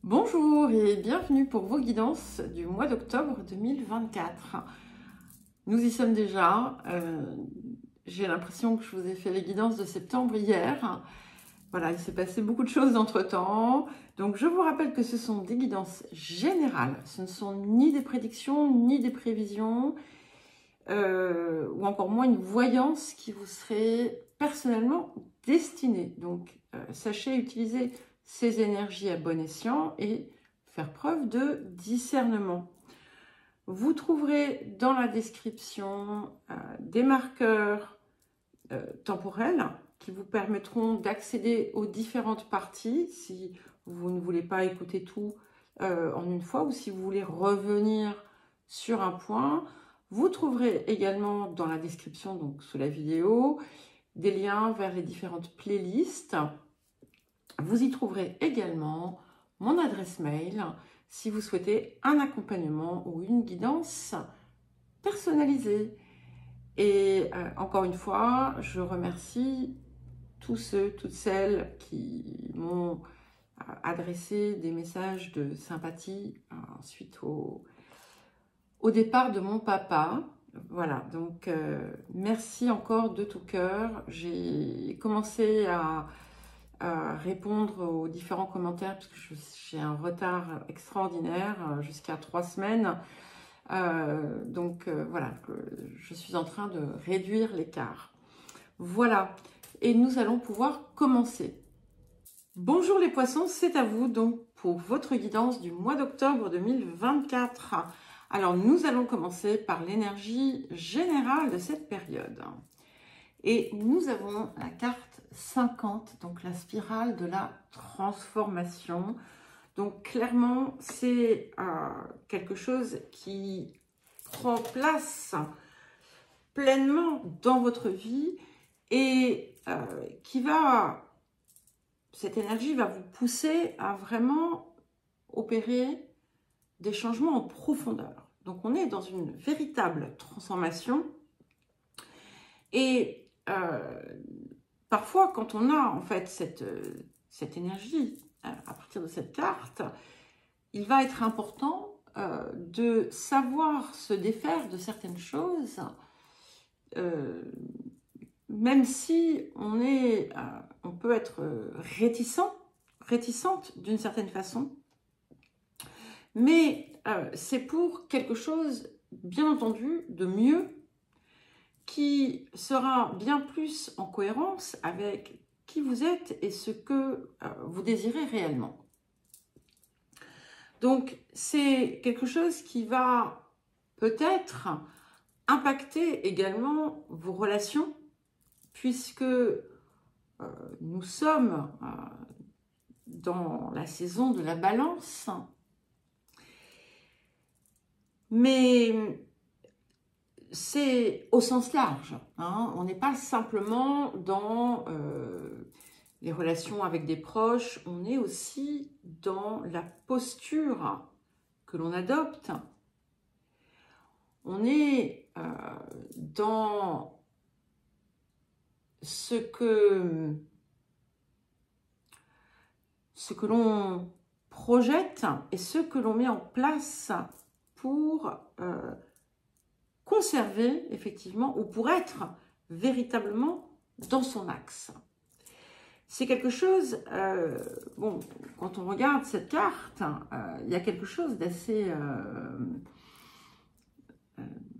Bonjour et bienvenue pour vos guidances du mois d'octobre 2024. Nous y sommes déjà. J'ai l'impression que je vous ai fait les guidances de septembre hier. Voilà, il s'est passé beaucoup de choses entre-temps. Donc je vous rappelle que ce sont des guidances générales. Ce ne sont ni des prédictions, ni des prévisions, ou encore moins une voyance qui vous serait personnellement destinée. Donc sachez utiliser ces énergies à bon escient et faire preuve de discernement. Vous trouverez dans la description des marqueurs temporels qui vous permettront d'accéder aux différentes parties si vous ne voulez pas écouter tout en une fois ou si vous voulez revenir sur un point. Vous trouverez également dans la description, donc sous la vidéo, des liens vers les différentes playlists. Vous y trouverez également mon adresse mail si vous souhaitez un accompagnement ou une guidance personnalisée. Et encore une fois, je remercie tous ceux, toutes celles qui m'ont adressé des messages de sympathie suite au départ de mon papa. Voilà, donc merci encore de tout cœur. J'ai commencé à répondre aux différents commentaires parce que j'ai un retard extraordinaire jusqu'à 3 semaines. Voilà, je suis en train de réduire l'écart. Voilà, et nous allons pouvoir commencer. Bonjour les poissons, c'est à vous donc pour votre guidance du mois d'octobre 2024. Alors nous allons commencer par l'énergie générale de cette période. Et nous avons la carte 50, donc la spirale de la transformation. Donc clairement, c'est quelque chose qui prend place pleinement dans votre vie et cette énergie va vous pousser à vraiment opérer des changements en profondeur. Donc on est dans une véritable transformation et parfois quand on a en fait cette énergie à partir de cette carte, il va être important de savoir se défaire de certaines choses, même si on peut être réticente d'une certaine façon, mais c'est pour quelque chose, bien entendu, de mieux, qui sera bien plus en cohérence avec qui vous êtes et ce que vous désirez réellement. Donc, c'est quelque chose qui va peut-être impacter également vos relations, puisque nous sommes dans la saison de la balance. Mais c'est au sens large, hein. On n'est pas simplement dans les relations avec des proches, on est aussi dans la posture que l'on adopte. On est dans ce que l'on projette et ce que l'on met en place pour conserver effectivement ou pour être véritablement dans son axe. C'est quelque chose, bon, quand on regarde cette carte, il y a quelque chose d'assez,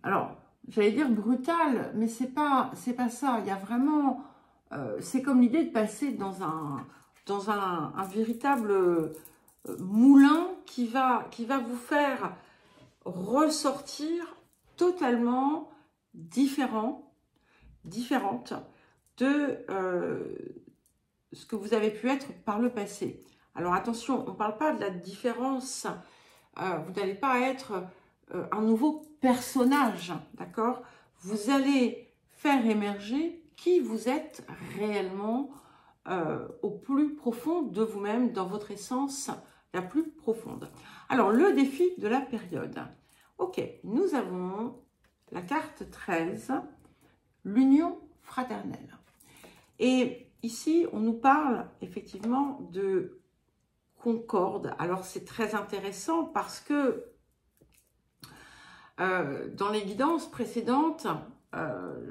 alors, j'allais dire brutal, mais c'est pas ça. Il y a vraiment, c'est comme l'idée de passer dans un véritable moulin qui va vous faire ressortir totalement différente de ce que vous avez pu être par le passé. Alors attention, on ne parle pas de la différence, vous n'allez pas être un nouveau personnage, d'accord? Vous allez faire émerger qui vous êtes réellement au plus profond de vous-même, dans votre essence la plus profonde. Alors, le défi de la période. Ok, nous avons la carte 13, l'union fraternelle. Et ici, on nous parle effectivement de concorde. Alors c'est très intéressant parce que dans les guidances précédentes,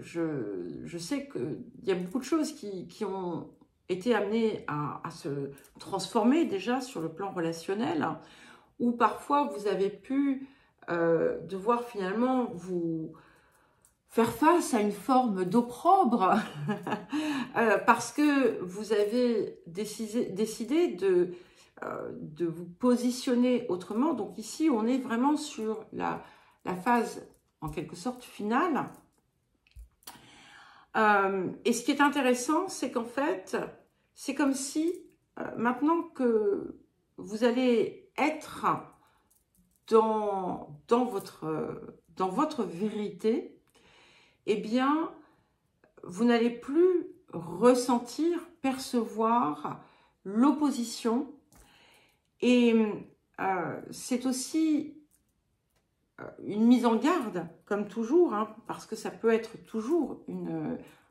je sais qu'il y a beaucoup de choses qui ont été amenées à se transformer déjà sur le plan relationnel, où parfois vous avez pu devoir finalement vous faire face à une forme d'opprobre parce que vous avez décidé de vous positionner autrement. Donc ici, on est vraiment sur la phase, en quelque sorte, finale. Et ce qui est intéressant, c'est qu'en fait, c'est comme si, maintenant que vous allez être dans votre vérité, eh bien, vous n'allez plus ressentir, percevoir l'opposition. Et c'est aussi une mise en garde, comme toujours, hein, parce que ça peut être toujours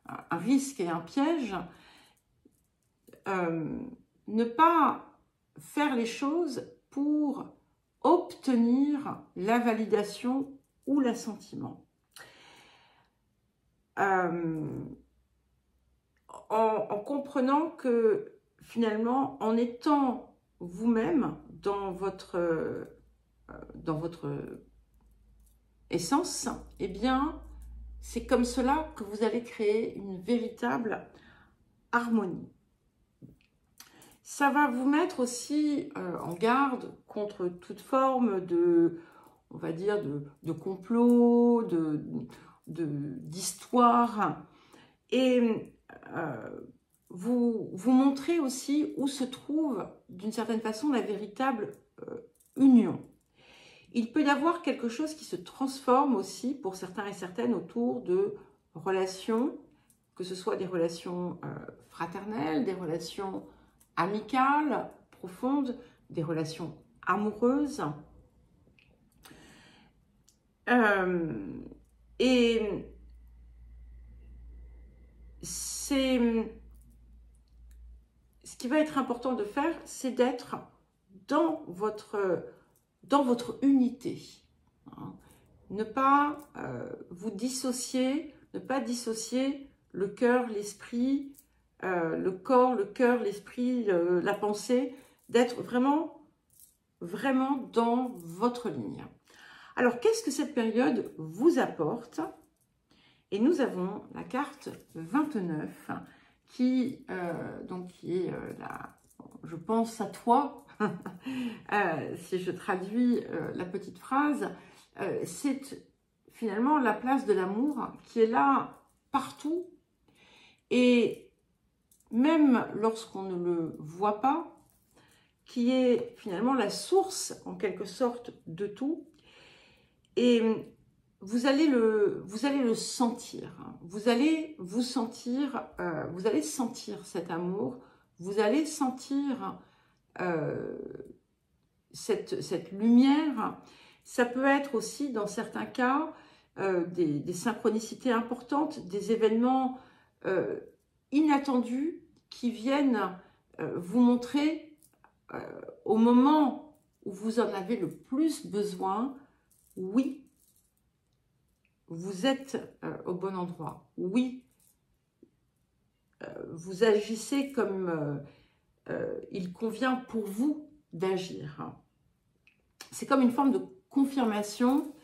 un risque et un piège. Ne pas faire les choses pour obtenir la validation ou l'assentiment. En comprenant que finalement, en étant vous-même dans votre essence, eh bien, c'est comme cela que vous allez créer une véritable harmonie. Ça va vous mettre aussi en garde contre toute forme de, on va dire, de complot, d'histoire. Et vous montrez aussi où se trouve, d'une certaine façon, la véritable union. Il peut y avoir quelque chose qui se transforme aussi pour certains et certaines autour de relations, que ce soit des relations fraternelles, des relations amicales, profondes, des relations amoureuses. Et ce qui va être important de faire, c'est d'être dans votre unité. Hein. Ne pas vous dissocier, ne pas dissocier le cœur, l'esprit, le corps, le cœur, l'esprit, la pensée, d'être vraiment dans votre ligne. Alors, qu'est-ce que cette période vous apporte? Et nous avons la carte 29 qui est je pense à toi. Si je traduis la petite phrase, c'est finalement la place de l'amour qui est là partout. Et même lorsqu'on ne le voit pas, qui est finalement la source en quelque sorte de tout. Et vous allez le sentir. Vous allez vous sentir, vous allez sentir cet amour, vous allez sentir cette lumière. Ça peut être aussi, dans certains cas, des synchronicités importantes, des événements inattendus qui viennent vous montrer au moment où vous en avez le plus besoin, oui, vous êtes au bon endroit. Oui, vous agissez comme il convient pour vous d'agir. C'est comme une forme de confirmation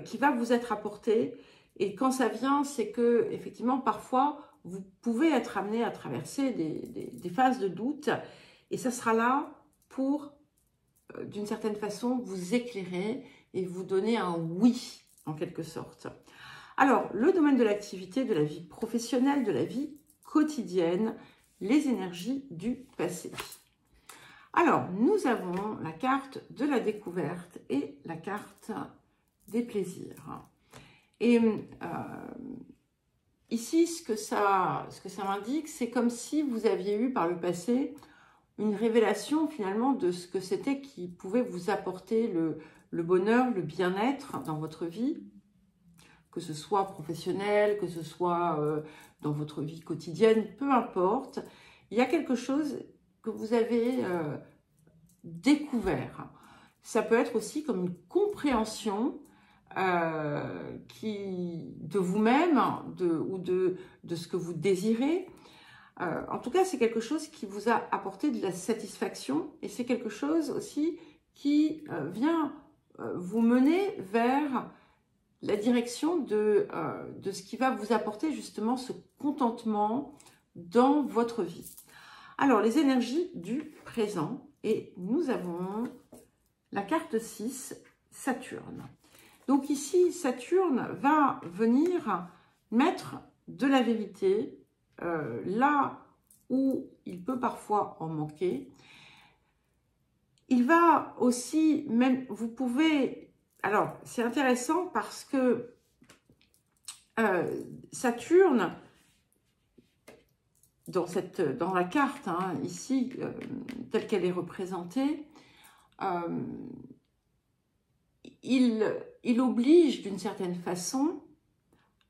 qui va vous être apportée. Et quand ça vient, c'est que effectivement, parfois, vous pouvez être amené à traverser des phases de doute. Et ça sera là pour, d'une certaine façon, vous éclairer et vous donner un oui, en quelque sorte. Alors, le domaine de l'activité, de la vie professionnelle, de la vie quotidienne, les énergies du passé. Alors, nous avons la carte de la découverte et la carte des plaisirs. Et ici, ce que ça m'indique, c'est comme si vous aviez eu par le passé une révélation finalement de ce que c'était qui pouvait vous apporter le bonheur, le bien-être dans votre vie, que ce soit professionnel, que ce soit dans votre vie quotidienne, peu importe. Il y a quelque chose que vous avez découvert. Ça peut être aussi comme une compréhension de vous-même ou de ce que vous désirez. En tout cas, c'est quelque chose qui vous a apporté de la satisfaction et c'est quelque chose aussi qui vient vous mener vers la direction de ce qui va vous apporter justement ce contentement dans votre vie. Alors, les énergies du présent, et nous avons la carte 6, Saturne. Donc ici, Saturne va venir mettre de la vérité là où il peut parfois en manquer. Il va aussi, même, vous pouvez... Alors, c'est intéressant parce que Saturne, dans la carte, hein, ici, telle qu'elle est représentée, il oblige d'une certaine façon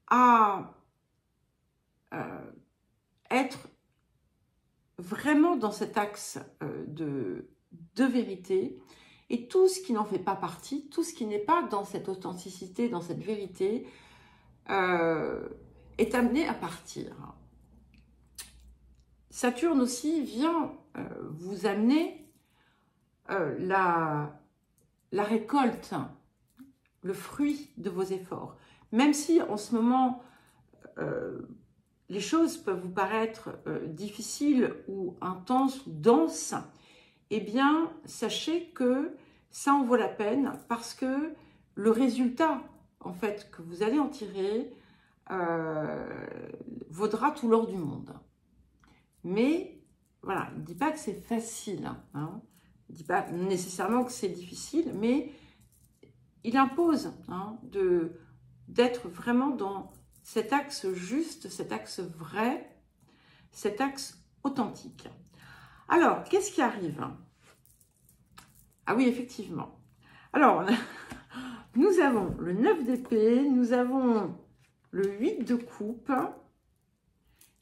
à être vraiment dans cet axe de vérité, et tout ce qui n'en fait pas partie, tout ce qui n'est pas dans cette authenticité, dans cette vérité, est amené à partir. Saturne aussi vient vous amener la récolte, le fruit de vos efforts. Même si en ce moment, les choses peuvent vous paraître difficiles ou intenses ou denses, eh bien, sachez que ça en vaut la peine parce que le résultat, en fait, que vous allez en tirer vaudra tout l'or du monde. Mais, voilà, il ne dit pas que c'est facile, hein. Il ne dit pas nécessairement que c'est difficile, mais il impose hein, d'être vraiment dans cet axe juste, cet axe vrai, cet axe authentique. Alors, qu'est-ce qui arrive? Ah oui, effectivement. Alors, nous avons le 9 d'épée, nous avons le 8 de coupe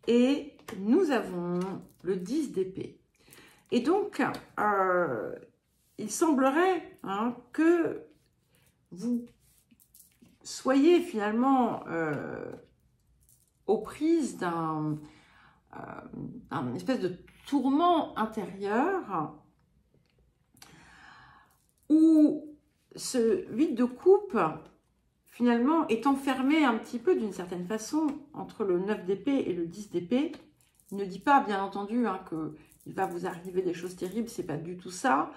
et nous avons le 10 d'épée. Et donc, il semblerait hein, que vous soyez finalement aux prises d'un espèce de tourment intérieur où ce 8 de coupe finalement est enfermé un petit peu d'une certaine façon entre le 9 d'épée et le 10 d'épée. Il ne dit pas bien entendu hein, qu'il va vous arriver des choses terribles, c'est pas du tout ça.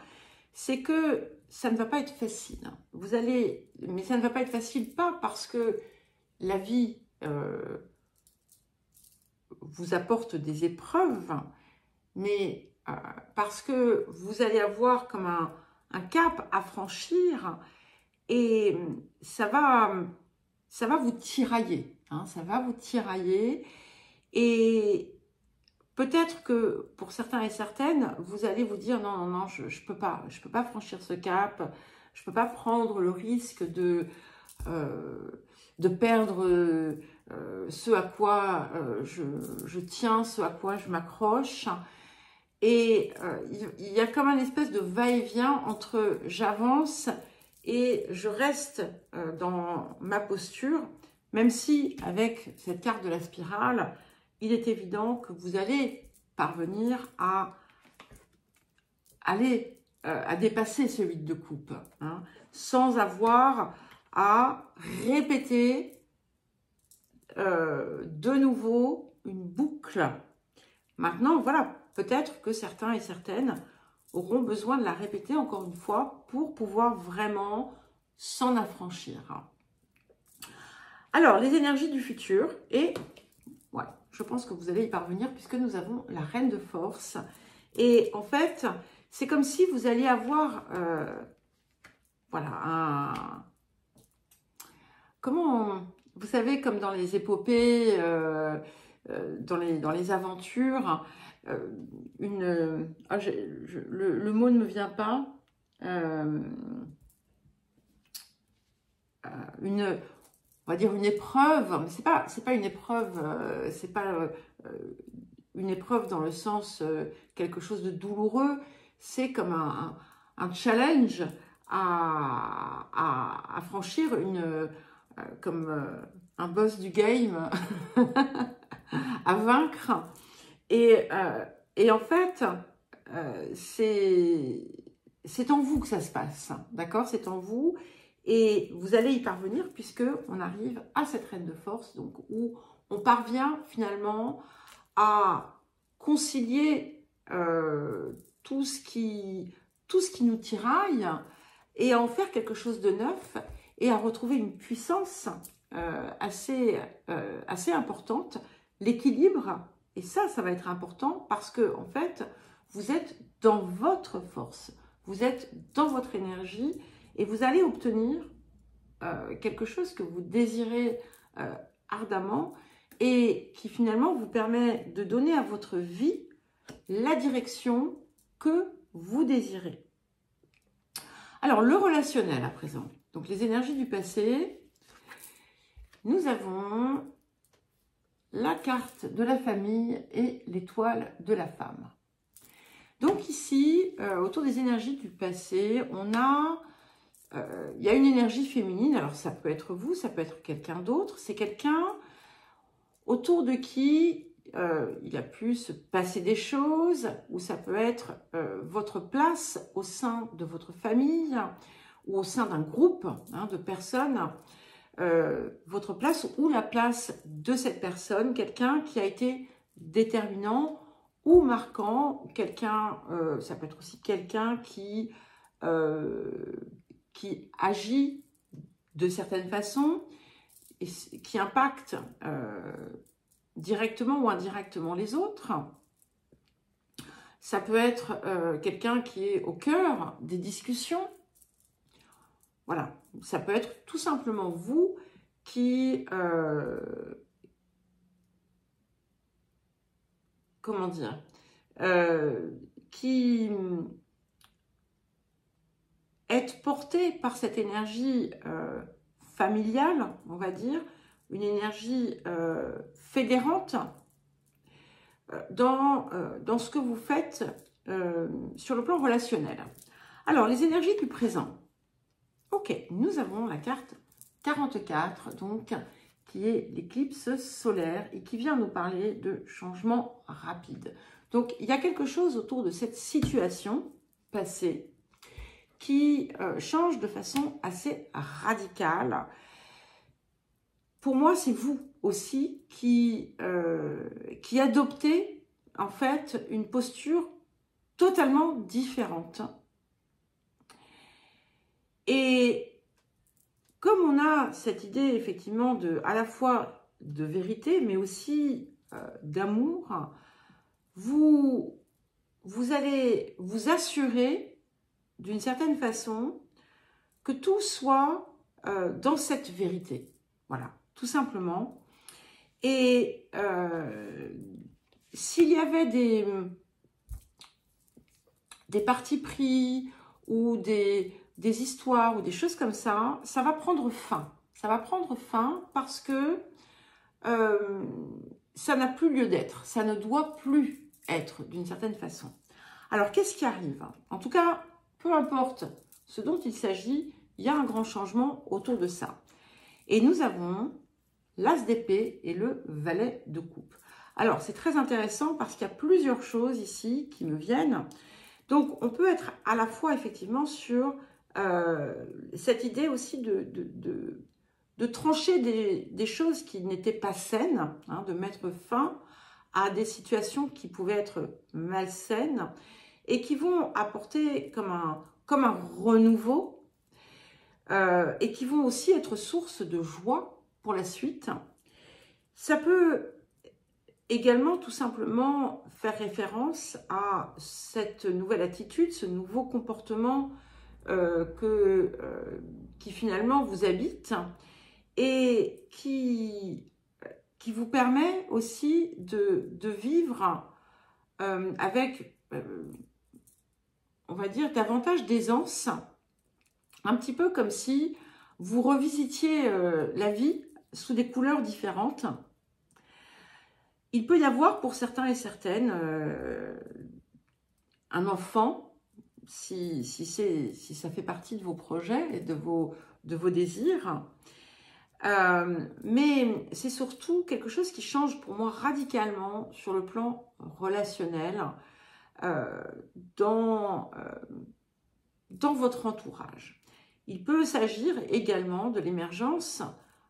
C'est que ça ne va pas être facile. Mais ça ne va pas être facile pas parce que la vie vous apporte des épreuves, mais parce que vous allez avoir comme un cap à franchir et ça va vous tirailler. Hein, ça va vous tirailler et peut-être que pour certains et certaines, vous allez vous dire non, non, non, je peux pas franchir ce cap, je peux pas prendre le risque de perdre ce à quoi je tiens, ce à quoi je m'accroche. Et il y a comme un espèce de va-et-vient entre j'avance et je reste dans ma posture, même si avec cette carte de la spirale, il est évident que vous allez parvenir à dépasser ce 8 de coupe, hein, sans avoir à répéter de nouveau une boucle. Maintenant, voilà, peut-être que certains et certaines auront besoin de la répéter encore une fois pour pouvoir vraiment s'en affranchir. Alors, les énergies du futur et... ouais, je pense que vous allez y parvenir puisque nous avons la reine de force. Et en fait, c'est comme si vous alliez avoir, voilà, comment, vous savez, comme dans les épopées, dans les aventures, le mot ne me vient pas, on va dire une épreuve, mais c'est pas une épreuve, c'est pas une épreuve dans le sens quelque chose de douloureux, c'est comme un challenge à franchir, comme un boss du game à vaincre. Et en fait, c'est en vous que ça se passe, d'accord? C'est en vous. Et vous allez y parvenir puisque on arrive à cette reine de force, donc où on parvient finalement à concilier tout ce qui nous tiraille et à en faire quelque chose de neuf et à retrouver une puissance assez importante, l'équilibre. Et ça va être important parce que en fait, vous êtes dans votre force, vous êtes dans votre énergie et vous allez obtenir quelque chose que vous désirez ardemment et qui finalement vous permet de donner à votre vie la direction que vous désirez. Alors, le relationnel à présent. Donc, les énergies du passé. Nous avons la carte de la famille et l'étoile de la femme. Donc ici, autour des énergies du passé, il y a une énergie féminine. Alors, ça peut être vous, ça peut être quelqu'un d'autre. C'est quelqu'un autour de qui il a pu se passer des choses, ou ça peut être votre place au sein de votre famille ou au sein d'un groupe de personnes, votre place ou la place de cette personne, quelqu'un qui a été déterminant ou marquant, quelqu'un, ça peut être aussi quelqu'un qui agit de certaines façons et qui impacte directement ou indirectement les autres. Ça peut être quelqu'un qui est au cœur des discussions. Voilà, ça peut être tout simplement vous qui, comment dire, qui êtes porté par cette énergie familiale, on va dire, une énergie fédérante dans ce que vous faites sur le plan relationnel. Alors, les énergies du présent. Ok, nous avons la carte 44, donc, qui est l'éclipse solaire et qui vient nous parler de changement rapide. Donc, il y a quelque chose autour de cette situation passée qui change de façon assez radicale. Pour moi, c'est vous aussi qui adoptez en fait une posture totalement différente. Et comme on a cette idée effectivement à la fois de vérité, mais aussi d'amour, vous allez vous assurer d'une certaine façon que tout soit dans cette vérité. Voilà, tout simplement. Et s'il y avait des partis pris ou des histoires ou des choses comme ça, ça va prendre fin. Ça va prendre fin parce que ça n'a plus lieu d'être. Ça ne doit plus être d'une certaine façon. Alors, qu'est-ce qui arrive? En tout cas, peu importe ce dont il s'agit, il y a un grand changement autour de ça. Et nous avons l'as d'épée et le valet de coupe. Alors, c'est très intéressant parce qu'il y a plusieurs choses ici qui me viennent. Donc, on peut être à la fois effectivement sur cette idée aussi de trancher des choses qui n'étaient pas saines, hein, de mettre fin à des situations qui pouvaient être malsaines et qui vont apporter comme un renouveau et qui vont aussi être source de joie pour la suite. Ça peut également tout simplement faire référence à cette nouvelle attitude, ce nouveau comportement qui finalement vous habite et qui vous permet aussi de vivre avec, on va dire, davantage d'aisance, un petit peu comme si vous revisitiez la vie sous des couleurs différentes. Il peut y avoir pour certains et certaines un enfant si ça fait partie de vos projets et de vos désirs. Mais c'est surtout quelque chose qui change pour moi radicalement sur le plan relationnel dans votre entourage. Il peut s'agir également de l'émergence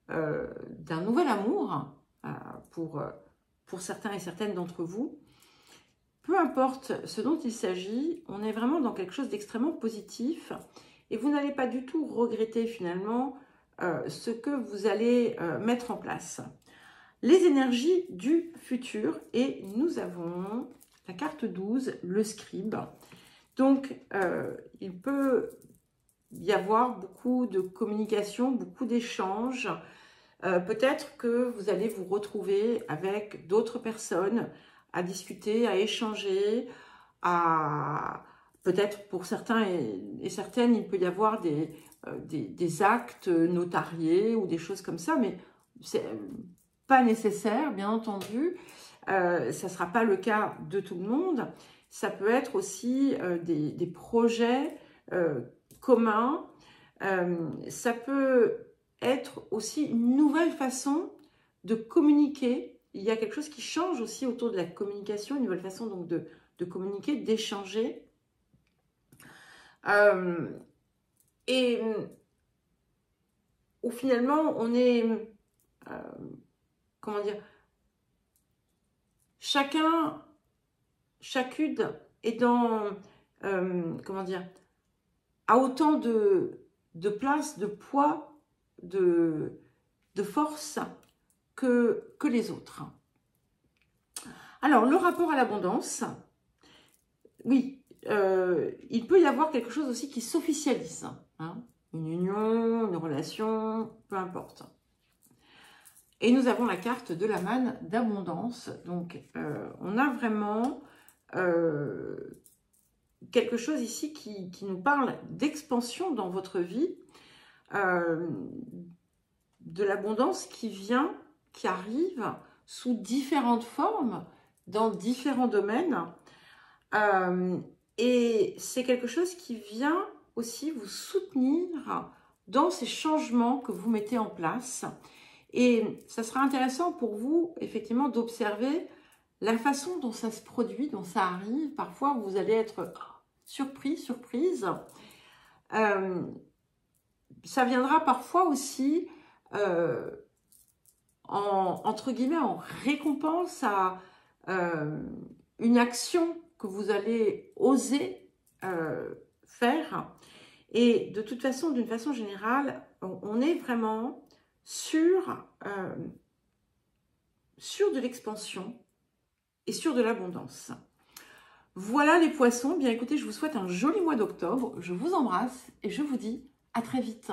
d'un nouvel amour pour certains et certaines d'entre vous. Peu importe ce dont il s'agit, on est vraiment dans quelque chose d'extrêmement positif et vous n'allez pas du tout regretter finalement ce que vous allez mettre en place. Les énergies du futur, et nous avons la carte 12, le scribe. Donc, il peut y avoir beaucoup de communication, beaucoup d'échanges. Peut-être que vous allez vous retrouver avec d'autres personnes à discuter, à échanger, peut-être pour certains et certaines, il peut y avoir des actes notariés ou des choses comme ça, mais c'est pas nécessaire, bien entendu. Ça ne sera pas le cas de tout le monde. Ça peut être aussi des projets communs. Ça peut être aussi une nouvelle façon de communiquer. Il y a quelque chose qui change aussi autour de la communication, une nouvelle façon donc de communiquer, d'échanger. Et où finalement on est, comment dire, chacune est dans, comment dire, a autant de place, de poids, de force que les autres. Alors, le rapport à l'abondance, oui, il peut y avoir quelque chose aussi qui s'officialise, hein, une union, une relation, peu importe. Et nous avons la carte de la manne d'abondance. Donc, on a vraiment quelque chose ici qui nous parle d'expansion dans votre vie, de l'abondance qui arrive sous différentes formes, dans différents domaines. Et c'est quelque chose qui vient aussi vous soutenir dans ces changements que vous mettez en place. Et ça sera intéressant pour vous, effectivement, d'observer la façon dont ça se produit, dont ça arrive. Parfois, vous allez être surprise. Ça viendra parfois aussi, entre guillemets, en récompense à une action que vous allez oser faire. Et de toute façon, d'une façon générale, on est vraiment sur de l'expansion et sur de l'abondance. Voilà les poissons. Bien écoutez, je vous souhaite un joli mois d'octobre. Je vous embrasse et je vous dis à très vite.